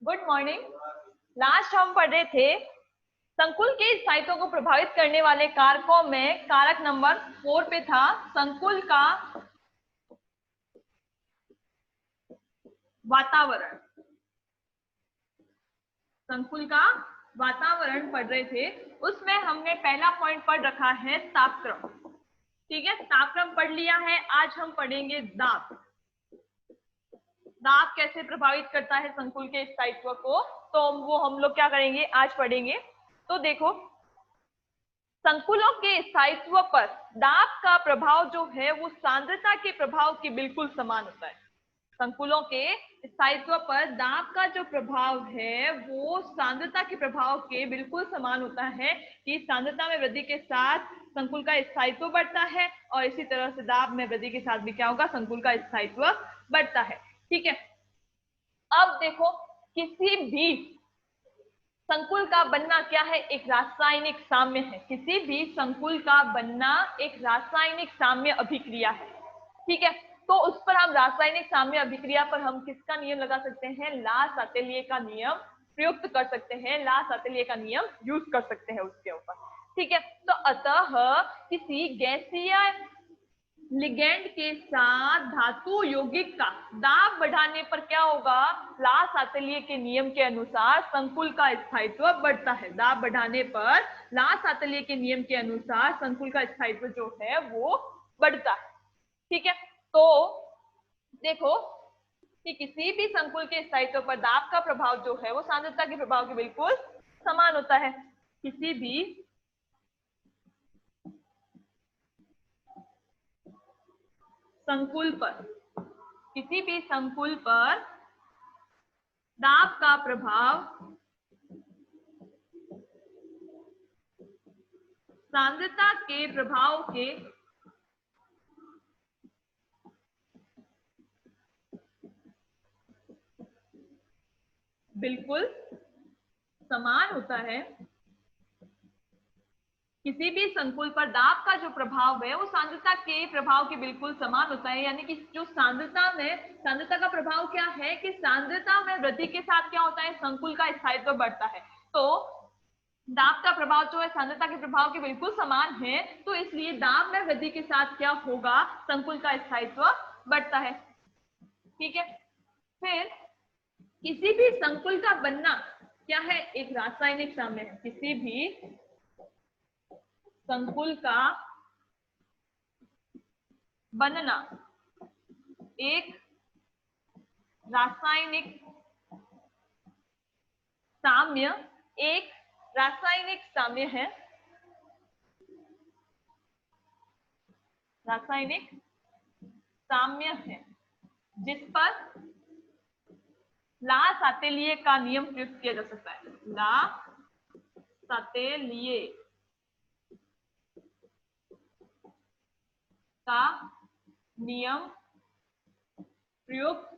Good morning. Last हम पढ़ रहे थे संकुल के स्थायित्व को प्रभावित करने वाले कारकों में कारक नंबर 4 पे था संकुल का वातावरण। संकुल का वातावरण पढ़ रहे थे, उसमें हमने पहला पॉइंट पढ़ रखा है तापक्रम। ठीक है, तापक्रम पढ़ लिया है। आज हम पढ़ेंगे दाब। दाब कैसे प्रभावित करता है संकुल के स्थायित्व को, तो वो हम लोग क्या करेंगे, आज पढ़ेंगे। तो देखो, संकुलों के स्थायित्व पर दाब का प्रभाव जो है वो सांद्रता के प्रभाव के बिल्कुल समान होता है। संकुलों के स्थायित्व पर दाब का जो प्रभाव है वो सांद्रता के प्रभाव के बिल्कुल समान होता है कि सांद्रता में वृद्धि के साथ संकुल का स्थायित्व बढ़ता है और इसी तरह से दाब में वृद्धि के साथ भी क्या होगा, संकुल का स्थायित्व बढ़ता है। ठीक है, अब देखो, किसी भी संकुल का बनना क्या है, एक रासायनिक साम्य है। किसी भी संकुल का बनना एक रासायनिक साम्य अभिक्रिया है। ठीक है, तो उस पर हम रासायनिक साम्य अभिक्रिया पर हम किसका नियम लगा सकते हैं, ला सातेलिए का नियम प्रयुक्त कर सकते हैं, ला सातेलिए का नियम यूज कर सकते हैं उसके ऊपर। ठीक है, तो अतः किसी गैसीय लिगेंड के साथ धातु यौगिक का दाब बढ़ाने पर क्या होगा, ला सातेलिए के नियम के अनुसार संकुल का स्थायित्व बढ़ता है। दाब बढ़ाने पर ला सातेलिए के नियम के अनुसार संकुल का स्थायित्व जो है वो बढ़ता है। ठीक है, तो देखो कि किसी भी संकुल के स्थायित्व पर दाब का प्रभाव जो है वो सांद्रता के प्रभाव के बिल्कुल समान होता है। किसी भी संकुल पर दाब का प्रभाव सांद्रता के प्रभाव के बिल्कुल समान होता है। किसी भी संकुल पर दाब का जो प्रभाव है वो सांद्रता के प्रभाव के बिल्कुल समान होता है। यानी कि जो सांद्रता का प्रभाव क्या है कि सांद्रता में वृद्धि के साथ क्या होता है, संकुल का स्थायित्व बढ़ता है। तो दाब का प्रभाव जो है सांद्रता के प्रभाव के बिल्कुल समान है, तो इसलिए दाब में वृद्धि के साथ क्या होगा, संकुल का स्थायित्व बढ़ता है। ठीक है, फिर किसी भी संकुल का बनना क्या है, एक रासायनिक साम्य है। किसी भी संकुल का बनना एक रासायनिक साम्य है। रासायनिक साम्य है जिस पर ला सातेलिए का नियम प्रयुक्त किया जा सकता है। ला सातेलिए का नियम प्रयुक्त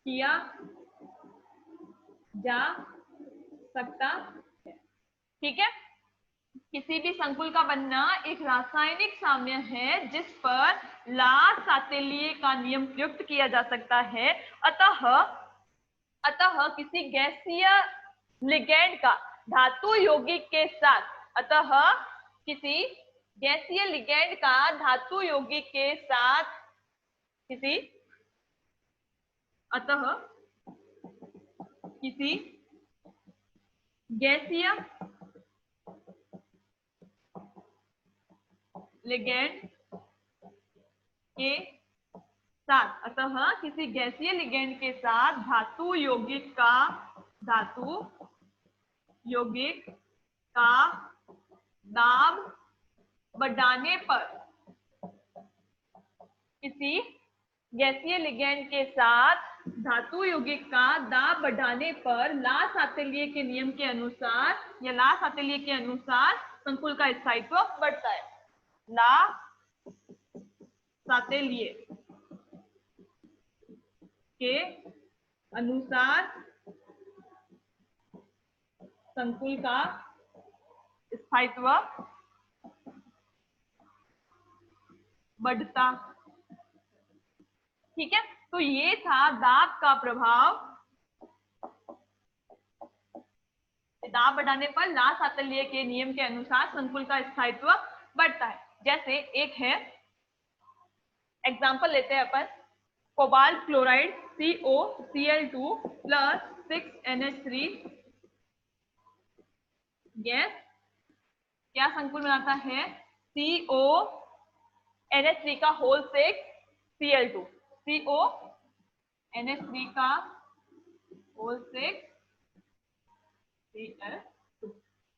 किया जा सकता है। ठीक है, किसी भी संकुल का बनना एक रासायनिक साम्य है जिस पर ला सातेलिए का नियम प्रयुक्त किया जा सकता है। अतः किसी गैसीय लिगेंड का धातु यौगिक के साथ किसी गैसीय लिगेंड का धातु यौगिक के साथ किसी गैसीय लिगेंड के किसी गैसीय लिगेंड के साथ धातु यौगिक का दाब बढ़ाने पर किसी गैसीय लिगेंड के साथ धातु यौगिक का दाब बढ़ाने पर ला सातेलिए के नियम के अनुसार या ला सातेलिए के अनुसार संकुल का स्थायित्व बढ़ता है। ला सातेलिए के अनुसार संकुल का स्थायित्व बढ़ता। ठीक है, तो ये था दाब का प्रभाव। दाब बढ़ाने पर ला सातल्य के नियम के अनुसार संकुल का स्थायित्व बढ़ता है। जैसे एक है, एग्जांपल लेते हैं अपन, cobalt chloride COCl2 plus 6NH3 gas क्या संकुल बनाता है? CONH3 का होल 6 Cl2, CONH3 का होल 6 Cl2।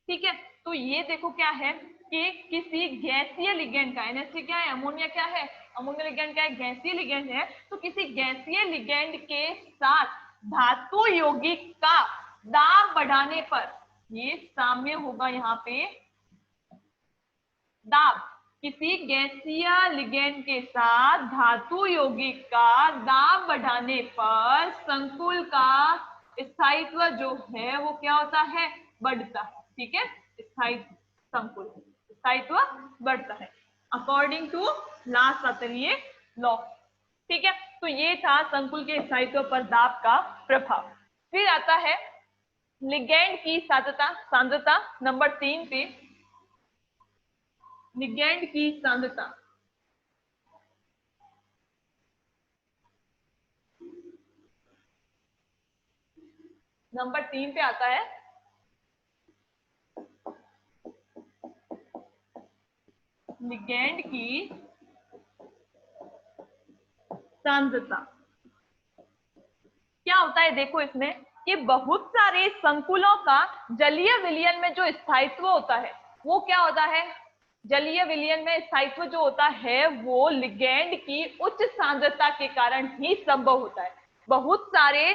ठीक है, तो ये देखो क्या है कि किसी गैसीय लिगेंड का, NH3 क्या है? अमोनिया क्या है? अमोनिया लिगेंड क्या है? गैसीय लिगेंड है। तो किसी गैसीय लिगेंड के साथ धातु यौगिक का दाब बढ़ाने पर, ये साम्य होगा यहाँ पे, दाब, किसी गैसीय लिगेंड के साथ धातु यौगिक का दाब बढ़ाने पर संकुल का स्थायित्व जो है वो क्या होता है? बढ़ता है। ठीक है, स्थायित्व, संकुल स्थायित्व बढ़ता है अकॉर्डिंग टू ला सातल्य लॉ। ठीक है, तो ये था संकुल के स्थायित्व पर दाब का प्रभाव। फिर आता है लिगेंड की सांद्रता। सांद्रता नंबर 3 पे, लिगेंड की सांद्रता। नंबर 3 पे आता है लिगेंड की सांद्रता। क्या होता है देखो इसमें कि बहुत सारे संकुलों का जलीय विलयन में जो स्थायित्व होता है वो क्या होता है? जलीय विलयन में स्थायित्व जो होता है वो लिगेंड की उच्च सांद्रता के कारण ही संभव होता है। बहुत सारे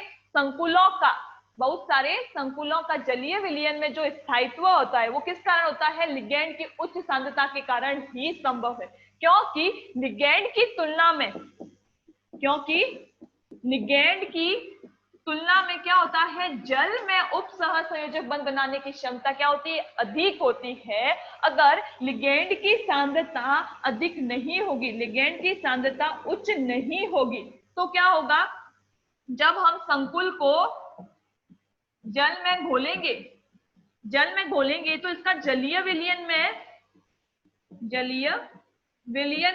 संकुलों का जलीय विलयन में जो स्थायित्व होता है वो किस कारण होता है? लिगेंड की उच्च सांद्रता के कारण ही संभव है। क्योंकि लिगेंड की तुलना में क्या होता है? जल में उप सहसंयोजक बंध बनाने की क्षमता क्या होती है? अधिक होती है। अगर लिगेंड की सांद्रता अधिक नहीं होगी, लिगेंड की सांद्रता उच्च नहीं होगी, तो क्या होगा? जब हम संकुल को जल में घोलेंगे तो इसका जलीय विलयन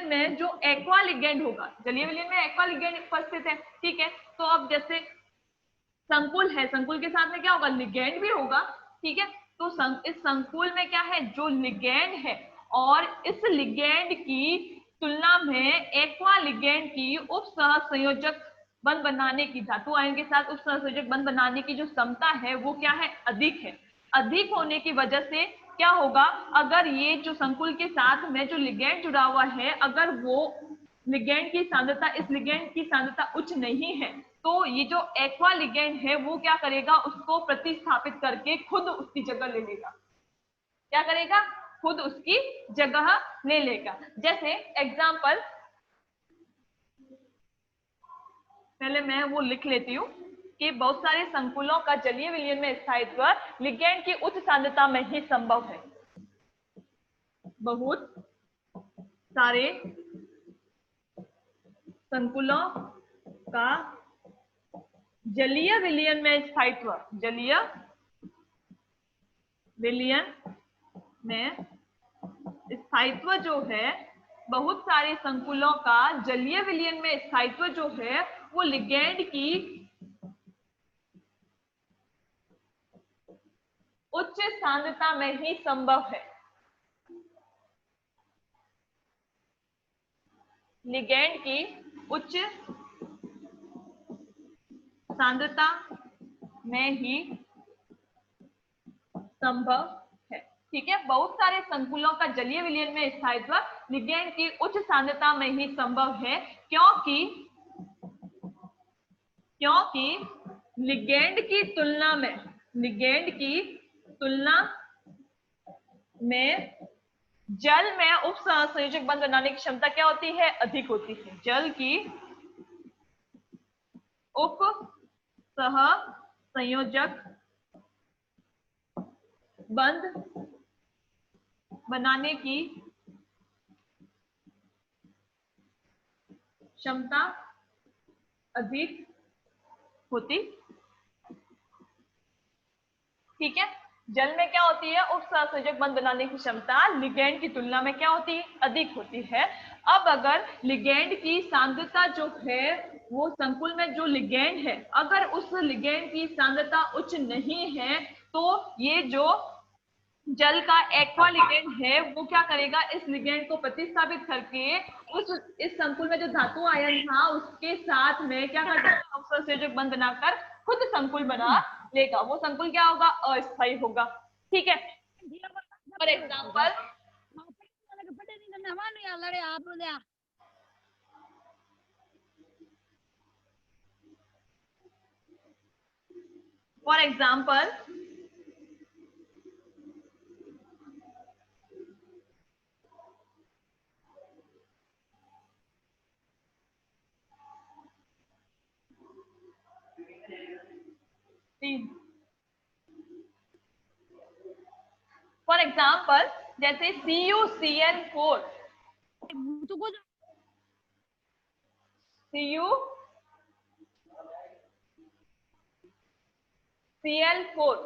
में जो एक्वा लिगेंड होगा, जलीय विलयन में एक्वा लिगेंड उपस्थित है। ठीक है, तो अब जैसे संकुल है, संकुल के साथ में क्या होगा? लिगेंड भी होगा। ठीक है, तो इस संकुल में क्या है? जो लिगेंड है, और इस लिगेंड की तुलना में एक्वा लिगेंड की उप सहसंयोजक बंध बनाने की, धातु आयन के साथ उप सहसंयोजक बंध बनाने की जो क्षमता है वो क्या है? अधिक है। अधिक होने की वजह से क्या होगा? अगर ये जो संकुल के साथ में जो लिगेंड जुड़ा हुआ है, अगर वो लिगेंड की सांद्रता, इस लिगेंड की सांद्रता उच्च नहीं है, तो ये जो एक्वा लिगेंड है वो क्या करेगा? उसको प्रतिस्थापित करके खुद उसकी जगह ले लेगा। क्या करेगा? खुद उसकी जगह ले लेगा। जैसे एग्जाम्पल, पहले मैं वो लिख लेती हूँ कि बहुत सारे संकुलों का जलीय विलयन में स्थायित्व लिगेंड की उच्च सांद्रता में ही संभव है। बहुत सारे संकुलों का जलीय विलयन में स्थायित्व, जलीय विलयन में स्थायित्व जो है, बहुत सारे संकुलों का जलीय विलयन में स्थायित्व जो है वो लिगेंड की उच्च सांद्रता में ही संभव है। लिगेंड की उच्च सांद्रता में ही संभव है। ठीक है, बहुत सारे संकुलों का जलीय विलयन में स्थायित्व लिगेंड की उच्च सांद्रता में ही संभव है, क्योंकि लिगेंड की तुलना में जल में उप सहसंयोजक बंध बनाने की क्षमता क्या होती है? अधिक होती है। जल की उप सहसंयोजक बंध बनाने की क्षमता अधिक होती। ठीक है, जल में क्या होती है, उपसंयोजक बंध बनाने की क्षमता लिगैंड की तुलना में क्या होती है, अधिक होती है। अब अगर लिगैंड की सांद्रता जो है वो संकुल में जो लिगैंड है, अगर उस लिगैंड की सांद्रता उच्च नहीं है तो ये जो जल का एक्वा लिगैंड है वो क्या करेगा, इस लिगैंड को प्रतिस्थापित करके उस इस संकुल में जो धातु आयन था उसके साथ में क्या कर देगा, उपसंयोजक बंध बनाकर खुद संकुल बना लेगा। वो संकुल क्या होगा, अस्थायी होगा। ठीक है, for example for example for example जैसे CuCl4 CuCl4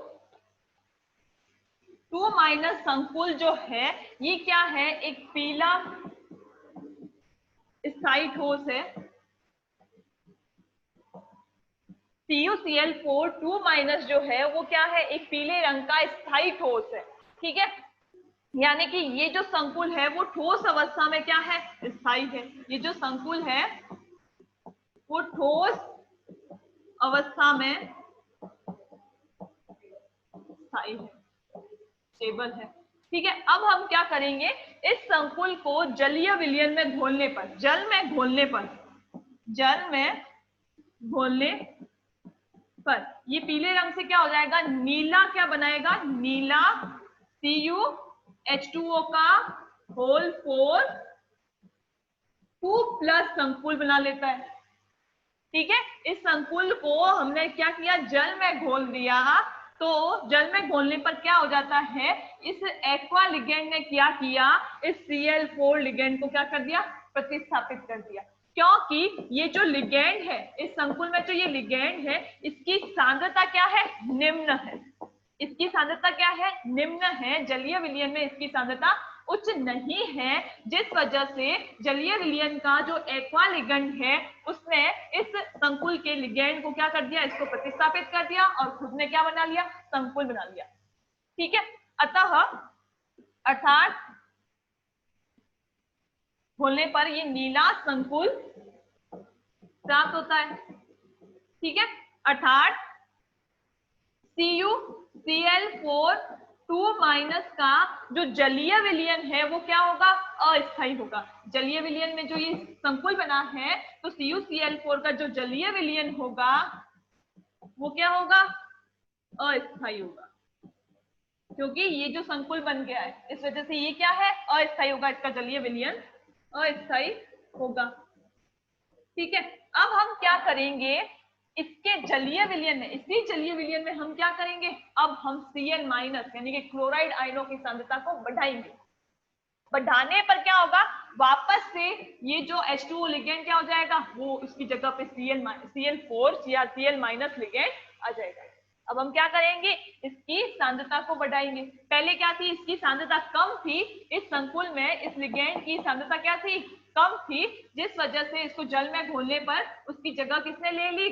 2 माइनस संकुल जो है ये क्या है, एक पीला स्थायी ठोस है। CuCl4 2 माइनस जो है वो क्या है, एक पीले रंग का स्थायी ठोस है। ठीक है, यानी कि ये जो संकुल है वो ठोस अवस्था में क्या है, स्थायी है। ये जो संकुल है वो ठोस अवस्था में स्थायी है, स्टेबल है। ठीक है, अब हम क्या करेंगे, इस संकुल को जलीय विलयन में घोलने पर, जल में घोलने पर ये पीले रंग से क्या हो जाएगा, नीला क्या बनाएगा, नीला CuH2O का होल 4 2 प्लस संकुल बना लेता है। ठीक है, इस संकुल को हमने क्या किया, जल में घोल दिया। तो जल में घोलने पर क्या हो जाता है, इस एक्वा लिगेंड ने क्या किया, इस Cl4 लिगेंड को क्या कर दिया, प्रतिस्थापित कर दिया। क्योंकि ये जो लिगेंड है, इस संकुल में जो ये लिगेंड है इसकी सांद्रता क्या है, निम्न है। इसकी सांद्रता क्या है, निम्न है। जलीय विलयन में इसकी सांद्रता उच्च नहीं है, जिस वजह से जलीय विलयन का जो एक्वा लिगेंड है उसने इस संकुल के लिगेंड को क्या कर दिया, इसको प्रतिस्थापित कर दिया और खुद ने क्या बना लिया, संकुल बना लिया। ठीक है, अतः अर्थात घोलने पर ये नीला संकुल प्राप्त होता है। ठीक है, अर्थात CuCl4 2 माइनस का जो जलीय विलयन है वो क्या होगा, अस्थायी होगा। जलीय विलयन में जो ये संकुल बना है तो CuCl4 का जो जलीय विलयन होगा वो क्या होगा, अस्थायी होगा। क्योंकि ये जो संकुल बन गया है इस वजह से ये क्या है, अस्थायी होगा, इसका जलीय विलयन अस्थायी होगा। ठीक है, अब हम क्या करेंगे, इसके जलीय विलयन में, इसी जलीय विलयन में हम क्या करेंगे, अब हम Cl माइनस यानी कि क्लोराइड आयनों की सांद्रता को बढ़ाएंगे। बढ़ाने पर क्या होगा, वापस से ये जो H2O लिगेंड क्या हो जाएगा, वो इसकी जगह पे Cl4 या Cl माइनस लिगेंड आ जाएगा। अब हम क्या करेंगे, इसकी सांद्रता को बढ़ाएंगे। पहले क्या थी, इसकी सांद्रता कम थी, इस संकुल में इस लिगेंड की सांद्रता क्या थी, कम थी, जिस वजह से इसको जल में घोलने पर उसकी जगह किसने ले ली,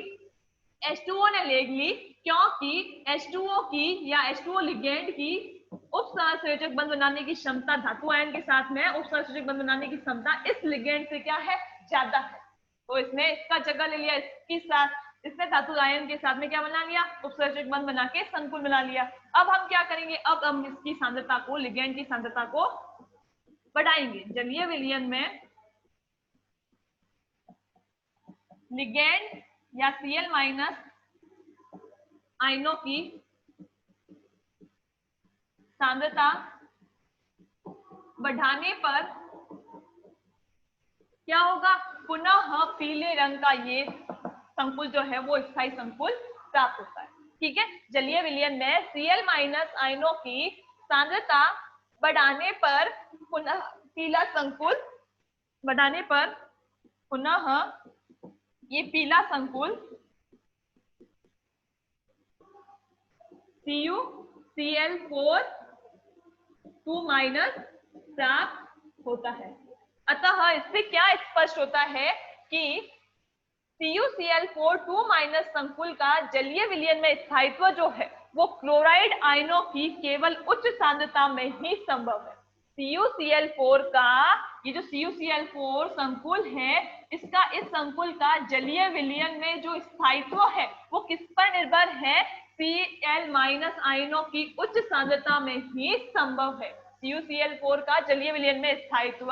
H2O ने ले ली। क्योंकि H2O की या H2O लिगेंड की उपसहसंयोजक बंध बनाने की क्षमता धातु आयन के साथ में उपसहसंयोजक बंध बनाने की क्षमता इस लिगेंड से क्या है, ज्यादा है। तो इसने इसका जगह ले लिया, इसके साथ इसने धातु आयन के साथ में क्या बना लिया, उपसहसंयोजक बंध बना के संकुल बना लिया। अब हम क्या करेंगे, अब हम इसकी सांद्रता को, लिगेंड की सांद्रता को बढ़ाएंगे। जलीय विलयन में लिगेंड या Cl माइनस आयनों की सांद्रता बढ़ाने पर क्या होगा, पुनः पीले रंग का ये संकुल जो है वो स्थायी संकुल प्राप्त होता है। ठीक है, जलीय विलयन में Cl माइनस आयनों की सांद्रता बढ़ाने पर पुनः पीला संकुल, बढ़ाने पर पुनः ये पीला संकुल CuCl4 2 माइनस प्राप्त होता है। अतः इससे क्या स्पष्ट होता है कि CuCl4 2 माइनस संकुल का जलीय विलयन में स्थायित्व जो है वो क्लोराइड आयनों की केवल उच्च सांद्रता में ही संभव है। CuCl4 का ये जो CuCl4 संकुल है, इसका इस संकुल का जलीय विलयन में जो स्थायित्व है वो किस पर निर्भर है? Cl माइनस आयनों की उच्च सांद्रता में ही संभव है। CuCl4 का जलीय विलयन में स्थायित्व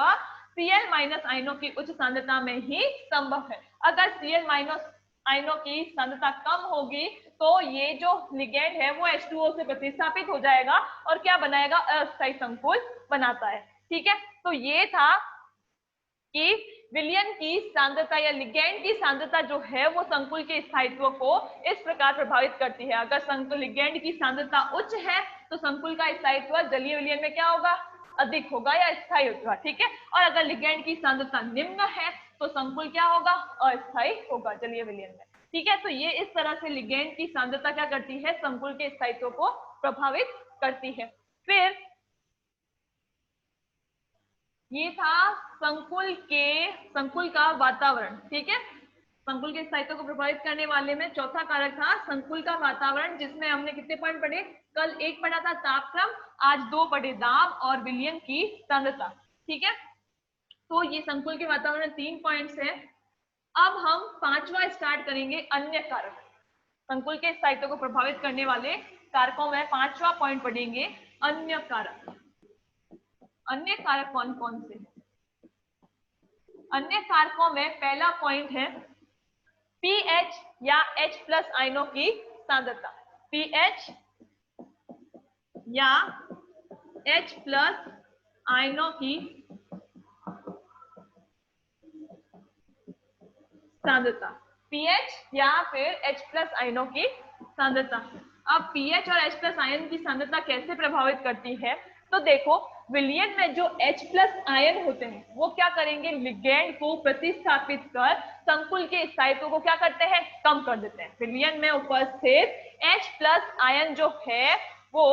Cl माइनस आयनों की उच्च सांद्रता में ही संभव है। अगर Cl माइनस आयनों की सांद्रता कम होगी तो ये जो लिगेंड है वो H2O से प्रतिस्थापित हो जाएगा और क्या बनाएगा? अस्थायी संकुल बनाता है। ठीक है, तो ये था कि विलयन की सांद्रता या लिगेंड की सांद्रता जो है वो संकुल के स्थायित्व को इस प्रकार प्रभावित करती है। अगर संकुल लिगेंड की सांद्रता उच्च है तो संकुल का स्थायित्व जलीय विलयन में क्या होगा? अधिक होगा या स्थायी होगा। ठीक है, और अगर लिगेंड की सांद्रता निम्न है तो संकुल क्या होगा? अस्थायी होगा जलीय विलयन में। ठीक है, तो ये इस तरह से लिगेंड की सांद्रता क्या करती है? संकुल के स्थायित्व को प्रभावित करती है। फिर ये था संकुल का वातावरण। ठीक है, संकुल के स्थायित्व को प्रभावित करने वाले में चौथा कारक था संकुल का वातावरण, जिसमें हमने कितने पॉइंट पढ़े? कल 1 पढ़ा था तापक्रम, आज 2 पढ़े दाब और विलयन की सांद्रता। ठीक है, तो ये संकुल के वातावरण 3 पॉइंट्स है। अब हम 5वां स्टार्ट करेंगे, अन्य कारक। संकुल के स्थायित्व को प्रभावित करने वाले कारकों में 5वां पॉइंट पढ़ेंगे, अन्य कारक। अन्य कारक कौन कौन से हैं? अन्य कारकों में पहला पॉइंट है पीएच या H प्लस आयनों की सांद्रता। पीएच या H प्लस आयनों की सांद्रता। पीएच या फिर H प्लस आयनों की सांद्रता। अब पीएच और H प्लस आयन की सांद्रता कैसे प्रभावित करती है? तो देखो, विलयन में जो H प्लस आयन होते हैं वो क्या करेंगे? लिगेंड को प्रतिस्थापित कर संकुल के स्थायित्व को क्या करते हैं? कम कर देते हैं। विलयन में उपस्थित H प्लस आयन जो है वो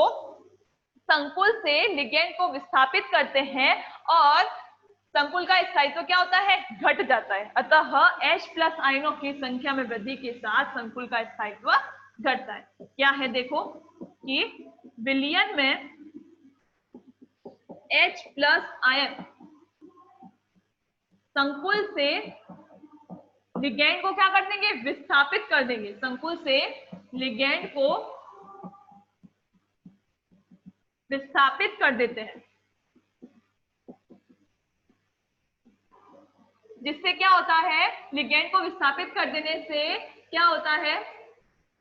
संकुल से लिगेंड को विस्थापित करते हैं और संकुल का स्थायित्व क्या होता है? घट जाता है। अतः H प्लस आयनों की संख्या में वृद्धि के साथ संकुल का स्थायित्व घटता है। क्या है? देखो कि विलयन में H प्लस आयन संकुल से लिगेंड को क्या कर देंगे? विस्थापित कर देंगे। संकुल से लिगेंड को विस्थापित कर देते हैं, जिससे क्या होता है? लिगेंड को विस्थापित कर देने से क्या होता है?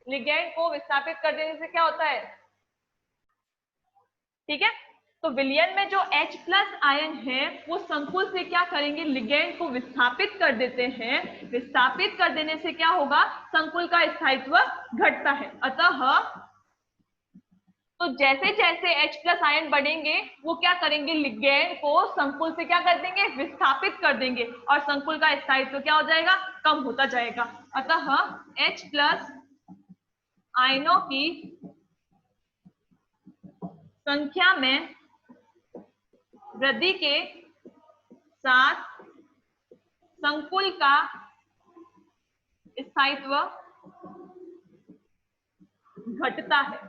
लिगेंड को विस्थापित कर देने से क्या होता है? ठीक है, तो विलयन में जो H प्लस आयन है वो संकुल से क्या करेंगे? लिगेंड को विस्थापित कर देते हैं। विस्थापित कर देने से क्या होगा? संकुल का स्थायित्व घटता है। अतः तो जैसे जैसे H प्लस आयन बढ़ेंगे वो क्या करेंगे? लिगेंड को संकुल से क्या कर देंगे? विस्थापित कर देंगे और संकुल का स्थायित्व क्या हो जाएगा? कम होता जाएगा। अतः H प्लस आयनों की संख्या में वृद्धि के साथ संकुल का स्थायित्व घटता है।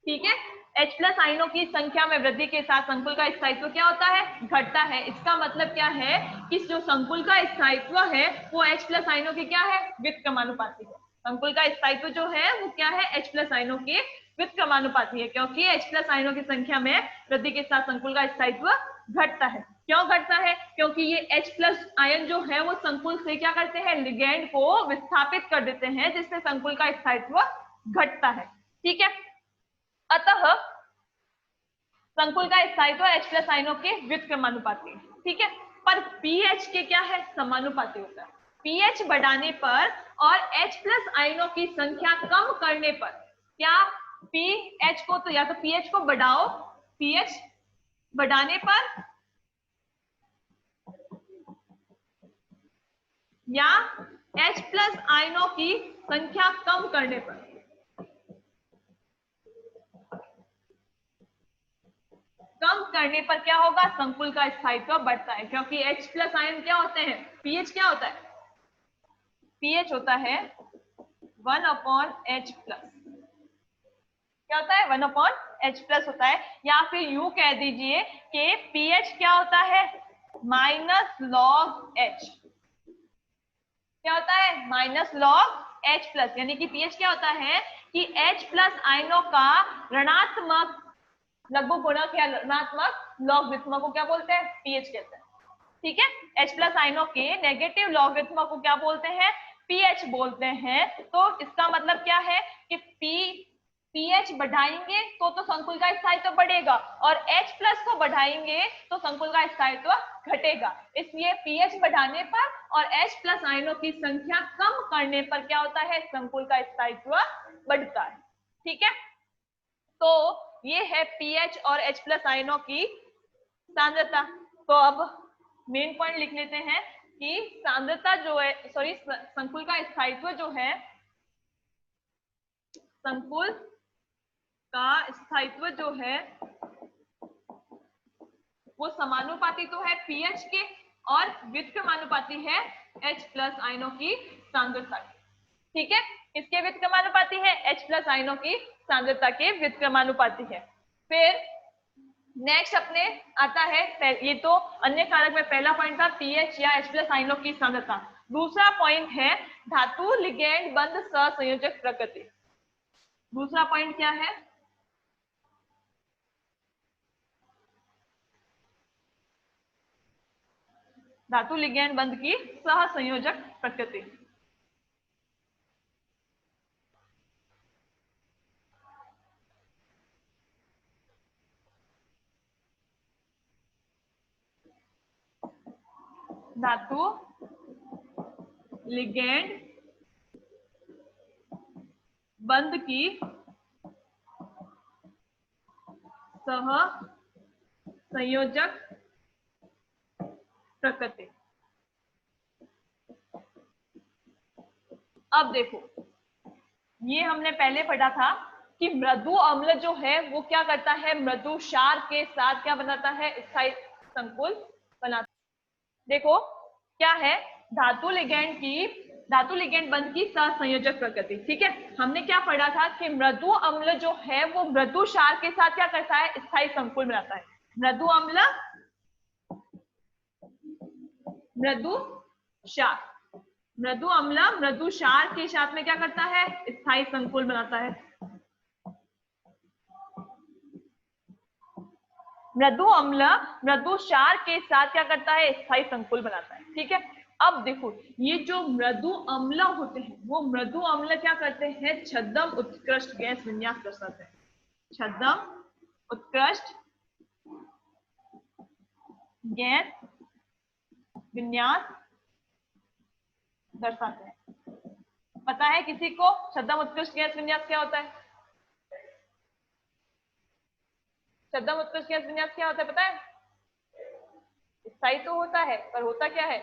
ठीक है, H प्लस आयनों की संख्या में वृद्धि के साथ संकुल का स्थायित्व क्या होता है? घटता है। इसका मतलब क्या है कि जो संकुल का स्थायित्व है वो H प्लस आयनों के क्या है? व्युत्क्रमानुपाती है। संकुल का स्थायित्व जो है वो क्या है? H प्लस आयनों के व्युत्क्रमानुपाती है, क्योंकि H प्लस आयनों की संख्या में वृद्धि के साथ संकुल का स्थायित्व घटता है। क्यों घटता है? क्योंकि ये H प्लस आयन जो है वो संकुल से क्या करते हैं? लिगेंड को विस्थापित कर देते हैं, जिससे संकुल का स्थायित्व घटता है। ठीक है, अतः संकुल का स्थायित्व H प्लस आयनों के व्युत्क्रमानुपाती है। ठीक है, पर पीएच के क्या है? समानुपाती होता है। पीएच बढ़ाने पर और H प्लस आयनों की संख्या कम करने पर क्या पीएच को, तो या तो पीएच को बढ़ाओ, पीएच बढ़ाने पर या H प्लस आयनों की संख्या कम करने पर, कम करने पर क्या होगा, संकुल का स्थायित्व बढ़ता है, क्योंकि H प्लस आयन क्या होते हैं, पीएच क्या होता है, पीएच होता है 1/H प्लस, क्या होता है 1/H प्लस होता है, या फिर यूं कह दीजिए कि पीएच क्या होता है माइनस लॉग एच, क्या होता है माइनस लॉग एच प्लस, यानी कि पीएच क्या होता है कि एच प्लस आयनों का ऋणात्मक लघु गुणक या ऋणात्मक लॉगरिथम को क्या बोलते हैं, पीएच कहते हैं। ठीक है, H प्लस आयनों के नेगेटिव लॉगरिथम को क्या बोलते हैं, पीएच बोलते हैं। तो इसका मतलब क्या है कि पीएच बढ़ाएंगे तो संकुल का स्थायित्व बढ़ेगा, और H प्लस को बढ़ाएंगे तो संकुल का स्थायित्व घटेगा। इसलिए पीएच बढ़ाने पर और H प्लस आयनों की संख्या कम करने पर क्या होता है, संकुल का स्थायित्व बढ़ता है। ठीक है, तो ये है पीएच और H प्लस आयनों की सांद्रता। तो अब मेन पॉइंट लिख लेते हैं कि सांद्रता जो है, सॉरी, संकुल का स्थायित्व जो है, संकुल का स्थायित्व जो है वो समानुपाती तो है पीएच के, और व्युत्क्रमानुपाती है H प्लस आयनों की सांद्रता के। ठीक है, किसके व्युत्क्रमानुपाती है, H प्लस आयनों की सांद्रता के व्युत्क्रमानुपाती है। फिर नेक्स्ट अपने आता है, ये तो अन्य कारक में पहला पॉइंट था पीएच या H प्लस आयनों की सांद्रता। दूसरा पॉइंट है धातु लिगैंड बंध सहसंयोजक प्रकृति। दूसरा पॉइंट क्या है, धातु लिगैंड बंध की सहसंयोजक प्रकृति। धातु लिगैंड बंध की सह संयोजक प्रकृति। अब देखो, ये हमने पहले पढ़ा था कि मृदु अम्ल जो है वो क्या करता है, मृदु क्षार के साथ क्या बनाता है, स्थायी संकुल बनाता है। देखो क्या है, धातु लिगैंड बंध की सहसंयोजक प्रकृति। ठीक है, हमने क्या पढ़ा था कि मृदु अम्ल जो है वो मृदु क्षार के साथ क्या करता है, स्थायी संकुल बनाता है। मृदु अम्ल मृदु क्षार, मृदु अम्ल मृदु क्षार के साथ में क्या करता है, स्थायी संकुल बनाता है। मृदु अम्ल मृदु क्षार के साथ क्या करता है, स्थायी संकुल बनाता है। ठीक है, अब देखो ये जो मृदु अम्ल होते हैं वो मृदु अम्ल क्या करते हैं, छद्म उत्कृष्ट गैस विन्यास दर्शाते हैं। छद्म उत्कृष्ट गैस विन्यास दर्शाते हैं। पता है किसी को छद्म उत्कृष्ट गैस विन्यास क्या होता है, छद्म उत्कृष्ट गैस विन्यास क्या होता है पता है, स्थायी तो होता है पर होता क्या है,